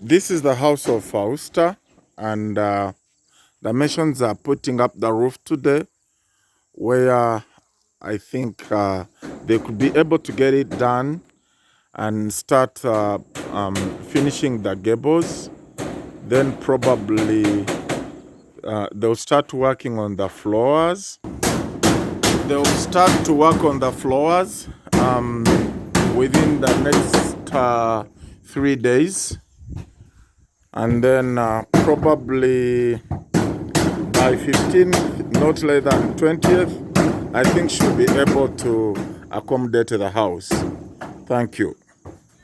This is the house of Fausta, and the Masons are putting up the roof today, where I think they could be able to get it done and start finishing the gables. Then probably they'll start working on the floors. They'll start to work on the floors within the next 3 days. And then probably by 15th, not later than 20th, I think she'll be able to accommodate the house. Thank you.